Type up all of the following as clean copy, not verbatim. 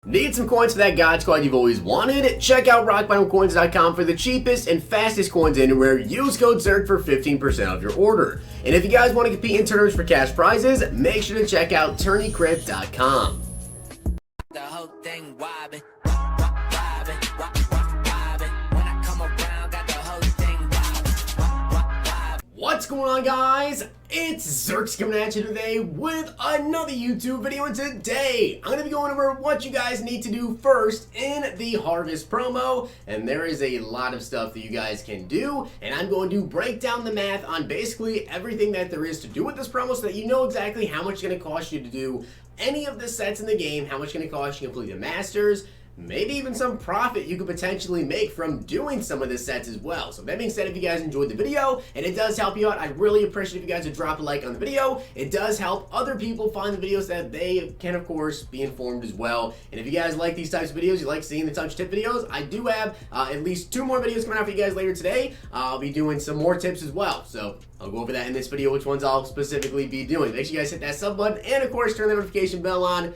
Need some coins for that God Squad you've always wanted? Check out rockbottomcoins.com for the cheapest and fastest coins anywhere. Use code ZERK for 15% off your order. And if you guys want to compete in tournaments for cash prizes, make sure to check out TurneyCrypt.com. The whole thing wobbin'. What's going on, guys? It's Zirksee coming at you today with another YouTube video, and today I'm going to be going over what you guys need to do first in the Harvest promo, and there is a lot of stuff that you guys can do, and I'm going to break down the math on basically everything that there is to do with this promo so that you know exactly how much it's going to cost you to do any of the sets in the game, how much it's going to cost you to complete the Masters, maybe even some profit you could potentially make from doing some of the sets as well. So that being said, if you guys enjoyed the video and it does help you out, I'd really appreciate if you guys would drop a like on the video. It does help other people find the videos that they can, of course, be informed as well. And if you guys like these types of videos, you like seeing the touch tip videos, I do have at least 2 more videos coming out for you guys later today. I'll be doing some more tips as well. So I'll go over that in this video, which ones I'll specifically be doing. Make sure you guys hit that sub button and, of course, turn the notification bell on.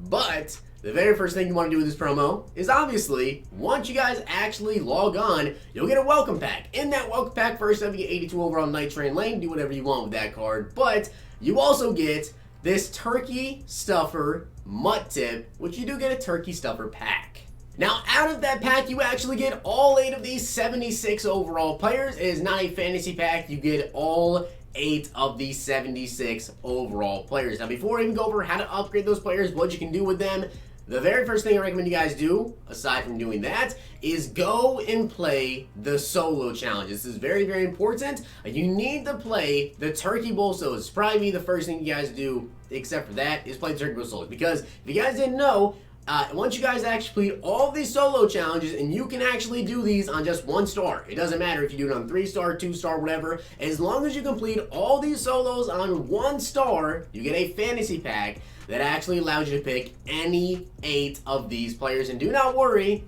But the very first thing you want to do with this promo is obviously, once you guys actually log on, you'll get a welcome pack. In that welcome pack, first up, you get 82 overall Night Train Lane. Do whatever you want with that card. But you also get this Turkey Stuffer Mutt Tip, which you do get a Turkey Stuffer pack. Now, out of that pack, you actually get all 8 of these 76 overall players. It is not a fantasy pack. You get all 8 of these 76 overall players. Now, before I even go over how to upgrade those players, what you can do with them, the very first thing I recommend you guys do, aside from doing that, is go and play the solo challenge. This is very, very important. You need to play the Turkey Bowl solos. It's probably the first thing you guys do, except for that, is play the Turkey Bowl solos. Because if you guys didn't know, once you guys actually complete all these solo challenges, and you can actually do these on just 1 star. It doesn't matter if you do it on 3 star, 2 star, whatever. As long as you complete all these solos on 1 star, you get a fantasy pack that actually allows you to pick any 8 of these players. And do not worry,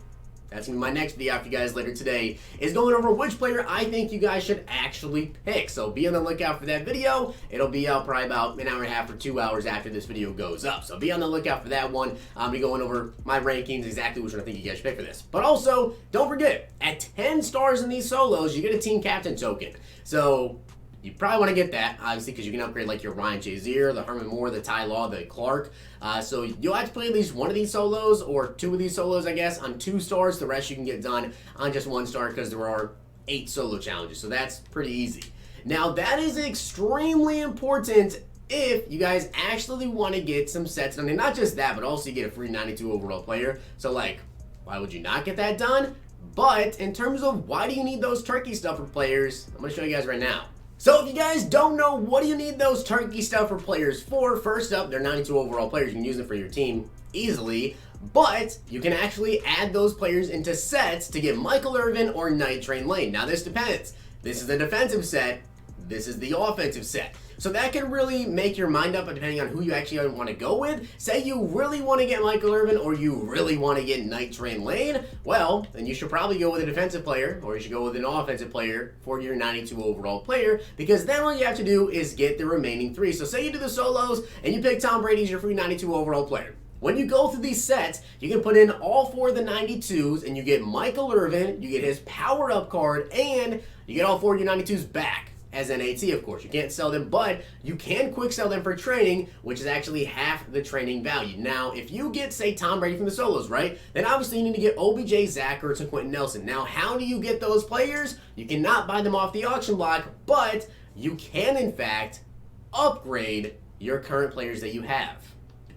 that's going to be my next video after you guys later today, is going over which player I think you guys should actually pick. So be on the lookout for that video. It'll be out probably about an hour and a half or 2 hours after this video goes up. So be on the lookout for that one. I'll be going over my rankings, exactly which one I think you guys should pick for this. But also, don't forget, at 10 stars in these solos, you get a team captain token. So you probably want to get that, obviously, because you can upgrade like your Ryan Shazier, the Herman Moore, the Ty Law, the Clark. So you'll have to play at least 1 of these solos, or 2 of these solos, I guess, on 2 stars. The rest you can get done on just 1 star because there are 8 solo challenges. So that's pretty easy. Now, that is extremely important if you guys actually want to get some sets done. And not just that, but also you get a free 92 overall player. So, like, why would you not get that done? But in terms of why do you need those Turkey Stuffer players, I'm going to show you guys right now. So if you guys don't know, what do you need those Turkey Stuffer players for? First up, they're 92 overall players. You can use them for your team easily. But you can actually add those players into sets to get Michael Irvin or Night Train Lane. Now this depends. This is the defensive set. This is the offensive set. So that can really make your mind up depending on who you actually want to go with. Say you really want to get Michael Irvin or you really want to get Night Train Lane, well, then you should probably go with a defensive player, or you should go with an offensive player for your 92 overall player, because then all you have to do is get the remaining 3. So say you do the solos and you pick Tom Brady as your free 92 overall player. When you go through these sets, you can put in all 4 of the 92s and you get Michael Irvin, you get his power-up card, and you get all 4 of your 92s back as NAT, of course. You can't sell them, but you can quick sell them for training, which is actually half the training value. Now, if you get, say, Tom Brady from the solos, right, then obviously you need to get OBJ, Zach Ertz, and Quentin Nelson. Now, how do you get those players? You cannot buy them off the auction block, but you can, in fact, upgrade your current players that you have.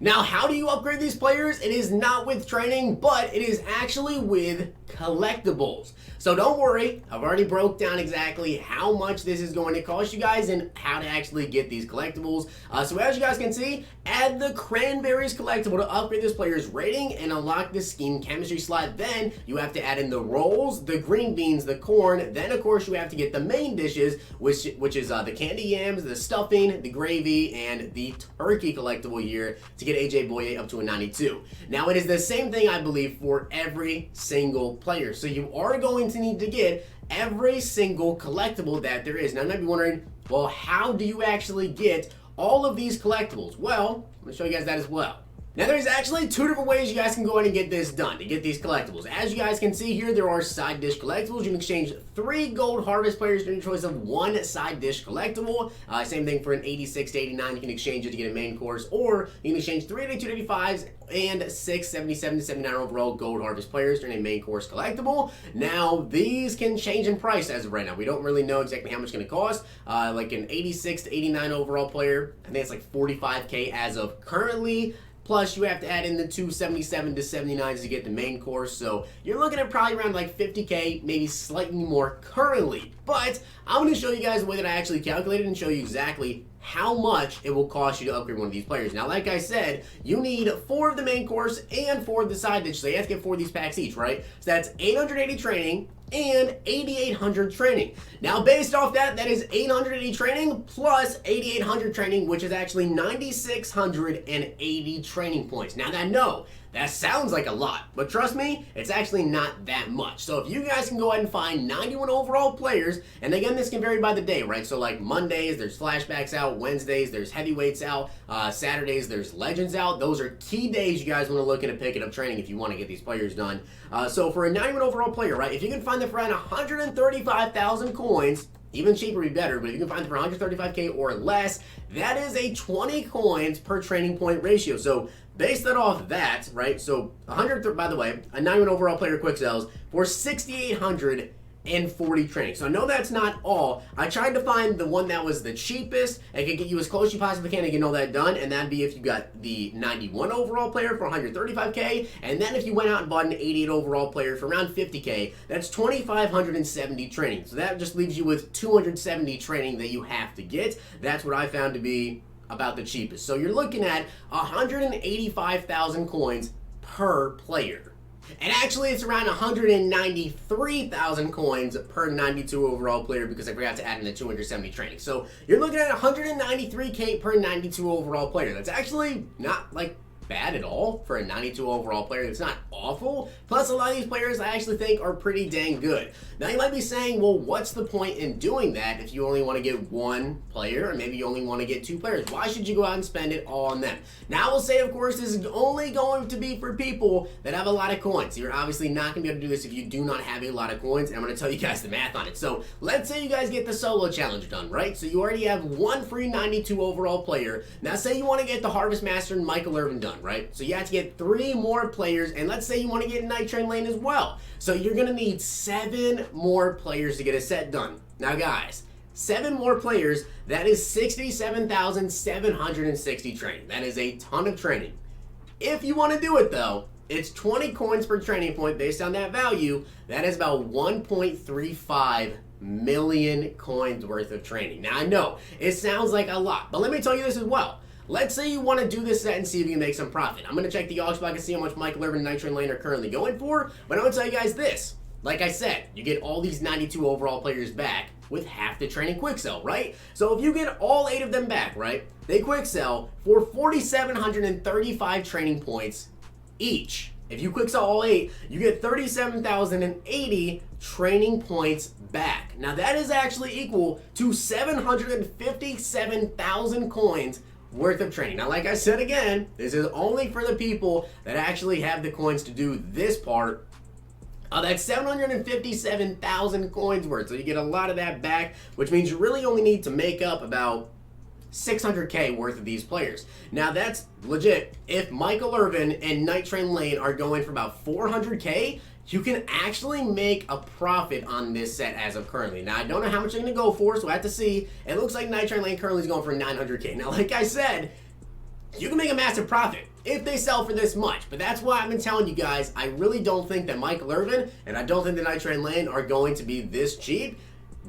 Now, how do you upgrade these players? It is not with training, but it is actually with collectibles. So don't worry, I've already broke down exactly how much this is going to cost you guys and how to actually get these collectibles. So as you guys can see, add the Cranberries collectible to upgrade this player's rating and unlock the scheme chemistry slot. Then you have to add in the rolls, the green beans, the corn. Then of course you have to get the main dishes, which is the candy yams, the stuffing, the gravy, and the turkey collectible here to get AJ Boye up to a 92. Now it is the same thing, I believe, for every single player. So you are going to need to get every single collectible that there is. Now you might be wondering, well, how do you actually get all of these collectibles? Well, I'm going to show you guys that as well. Now there's actually two different ways you guys can go ahead and get this done, to get these collectibles. As you guys can see here, there are side dish collectibles. You can exchange 3 gold harvest players for your choice of 1 side dish collectible. Same thing for an 86 to 89, you can exchange it to get a main course, or you can exchange 3 82 to 85s and 6 77 to 79 overall gold harvest players during a main course collectible. Now these can change in price as of right now. We don't really know exactly how much it's going to cost. Like an 86 to 89 overall player, I think it's like 45k as of currently. Plus, you have to add in the 277 to 79s to get the main course, so you're looking at probably around like 50k, maybe slightly more currently. But I'm going to show you guys the way that I actually calculated and show you exactly how much it will cost you to upgrade one of these players. Now, like I said, you need 4 of the main course and 4 of the side dish, so you have to get 4 of these packs each, right? So that's 880 training and 8,800 training. Now, based off that, that is 880 training plus 8,800 training, which is actually 9,680 training points. Now, I know that sounds like a lot, but trust me, it's actually not that much. So if you guys can go ahead and find 91 overall players, and again, this can vary by the day, right? So like Mondays, there's flashbacks out, Wednesdays, there's heavyweights out, Saturdays, there's legends out. Those are key days you guys want to look into picking up training if you want to get these players done. So for a 91 overall player, right, if you can find them for around 135,000 coins, even cheaper would be better, but if you can find them for 135k or less, that is a 20 coins per training point ratio. So base that off that, right? So 100, by the way, a 91 overall player quick sells for 6,840 training. So I know that's not all. I tried to find the one that was the cheapest and could get you as close as you possibly can to get all that done, and that'd be if you got the 91 overall player for 135k, and then if you went out and bought an 88 overall player for around 50k, that's 2,570 training. So that just leaves you with 270 training that you have to get. That's what I found to be about the cheapest. So you're looking at 185,000 coins per player. And actually, it's around 193,000 coins per 92 overall player because I forgot to add in the 270 training. So you're looking at 193k per 92 overall player. That's actually not like bad at all for a 92 overall player. It's not awful. Plus, a lot of these players I actually think are pretty dang good. Now, you might be saying, well, what's the point in doing that if you only want to get 1 player, or maybe you only want to get 2 players? Why should you go out and spend it all on them? Now, I will say, of course, this is only going to be for people that have a lot of coins. You're obviously not going to be able to do this if you do not have a lot of coins, and I'm going to tell you guys the math on it. So, let's say you guys get the solo challenge done, right? So, you already have 1 free 92 overall player. Now, say you want to get the Harvest Master and Michael Irvin done, right? So, you have to get 3 more players, and let's say you want to get Night Train Lane as well. So you're going to need 7 more players to get a set done. Now guys, 7 more players, that is 67,760 training. That is a ton of training. If you want to do it though, it's 20 coins per training point based on that value. That is about 1.35 million coins worth of training. Now I know, it sounds like a lot, but let me tell you this as well. Let's say you want to do this set and see if you can make some profit. I'm going to check the aux block and see how much Michael Irvin and Night Train Lane are currently going for, but I'm going to tell you guys this. Like I said, you get all these 92 overall players back with half the training quick sell, right? So if you get all 8 of them back, right, they quick sell for 4,735 training points each. If you quick sell all 8, you get 37,080 training points back. Now that is actually equal to 757,000 coins worth of training. Now, like I said again, this is only for the people that actually have the coins to do this part. That's 757,000 coins worth. So you get a lot of that back, which means you really only need to make up about 600k worth of these players. Now that's legit. If Michael Irvin and Night Train Lane are going for about 400k, you can actually make a profit on this set as of currently. Now, I don't know how much they're going to go for, so I have to see. It looks like Night Train Lane currently is going for 900k. Now, like I said, you can make a massive profit if they sell for this much. But that's why I've been telling you guys, I really don't think that Michael Irvin and I don't think that Night Train Lane are going to be this cheap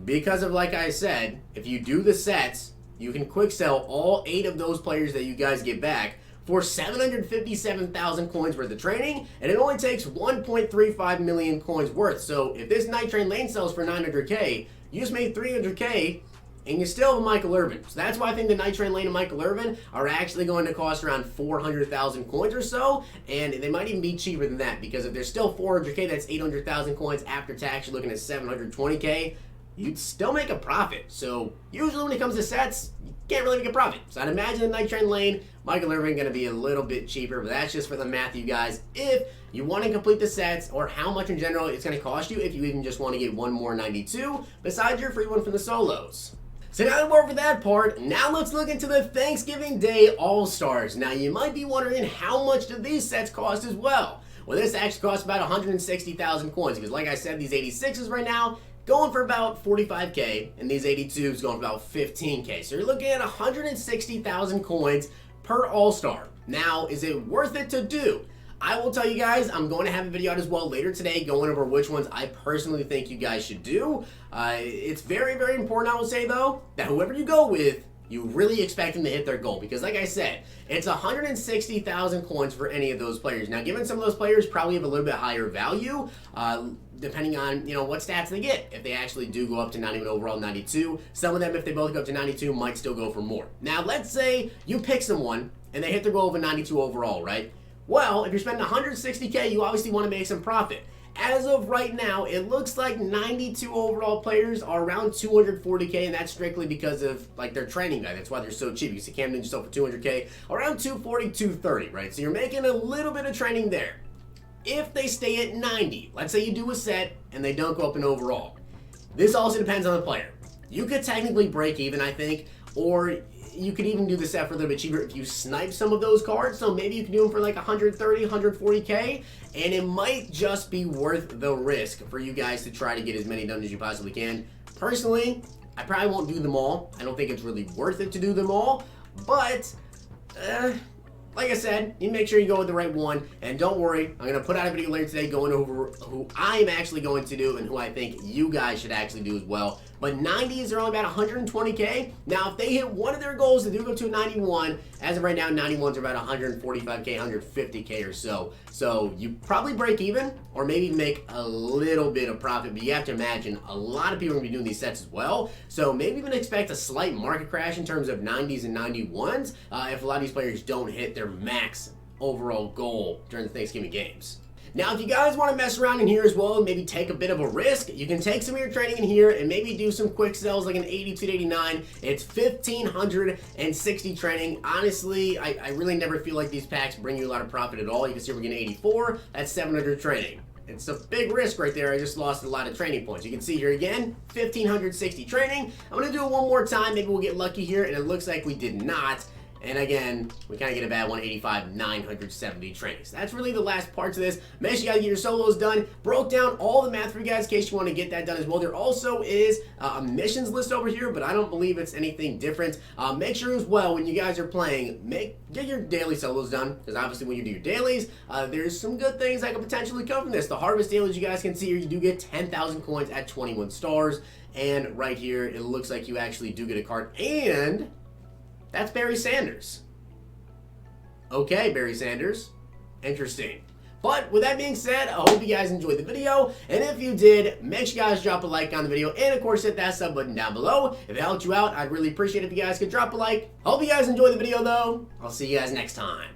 because of, like I said, if you do the sets, you can quick sell all 8 of those players that you guys get back for 757,000 coins worth of training, and it only takes 1.35 million coins worth. So if this Night Train Lane sells for 900k, you just made 300k, and you still have a Michael Irvin. So that's why I think the Night Train Lane and Michael Irvin are actually going to cost around 400,000 coins or so, and they might even be cheaper than that, because if there's still 400k, that's 800,000 coins after tax, you're looking at 720k. you'd still make a profit. So usually when it comes to sets, you can't really make a profit. So I'd imagine in Night Train Lane, Michael Irvin going to be a little bit cheaper, but that's just for the math, you guys. If you want to complete the sets, or how much in general it's going to cost you if you even just want to get one more 92, besides your free one from the solos. So now that we're over that part, now let's look into the Thanksgiving Day All-Stars. Now you might be wondering, how much do these sets cost as well? Well, this actually costs about 160,000 coins, because like I said, these 86s right now going for about 45k, and these 82s going for about 15k. So you're looking at 160,000 coins per All-Star. Now, is it worth it to do? I will tell you guys, I'm going to have a video out as well later today going over which ones I personally think you guys should do. It's very, very important, I will say though, that whoever you go with, you really expect them to hit their goal, because like I said, it's 160,000 coins for any of those players. Now, given some of those players probably have a little bit higher value, depending on, you know, what stats they get. If they actually do go up to 91 overall, 92, some of them, if they both go up to 92, might still go for more. Now, let's say you pick someone and they hit their goal of a 92 overall, right? Well, if you're spending 160k, you obviously want to make some profit. As of right now, it looks like 92 overall players are around 240k, and that's strictly because of like their training guide. That's why they're so cheap. You see Camden just sold for 200k, around 240, 230, right? So you're making a little bit of training there. If they stay at 90, let's say you do a set and they don't go up in overall. This also depends on the player. You could technically break even, I think, or you could even do the set for a little bit cheaper if you snipe some of those cards. So maybe you can do them for like 130, 140k, and it might just be worth the risk for you guys to try to get as many done as you possibly can. Personally, I probably won't do them all. I don't think it's really worth it to do them all, but like I said, you make sure you go with the right one, and don't worry, I'm going to put out a video later today going over who I'm actually going to do and who I think you guys should actually do as well. But 90s are only about 120k. Now, if they hit one of their goals, they do go to a 91. As of right now, 91s are about 145k, 150k or so. So you probably break even, or maybe make a little bit of profit, but you have to imagine a lot of people are going to be doing these sets as well. So maybe even expect a slight market crash in terms of 90s and 91s if a lot of these players don't hit their max overall goal during the Thanksgiving games. Now, if you guys want to mess around in here as well and maybe take a bit of a risk, you can take some of your training in here and maybe do some quick sells like an 82 to 89. It's 1,560 training. Honestly, I really never feel like these packs bring you a lot of profit at all. You can see we're getting 84. That's 700 training. It's a big risk right there. I just lost a lot of training points. You can see here again, 1,560 training. I'm going to do it one more time. Maybe we'll get lucky here, and it looks like we did not. And again, we kind of get a bad 185, 970 trainings. That's really the last parts of this. Make sure you guys get your solos done. Broke down all the math for you guys in case you want to get that done as well. There also is a missions list over here, but I don't believe it's anything different. Make sure as well when you guys are playing, get your daily solos done, because obviously when you do your dailies, there's some good things that could potentially come from this. The harvest dailies, you guys can see here, you do get 10,000 coins at 21 stars. And right here, it looks like you actually do get a card, and that's Barry Sanders. Okay, Barry Sanders. Interesting. But with that being said, I hope you guys enjoyed the video. And if you did, make sure you guys drop a like on the video. And of course, hit that sub button down below. If it helped you out, I'd really appreciate it if you guys could drop a like. Hope you guys enjoyed the video though. I'll see you guys next time.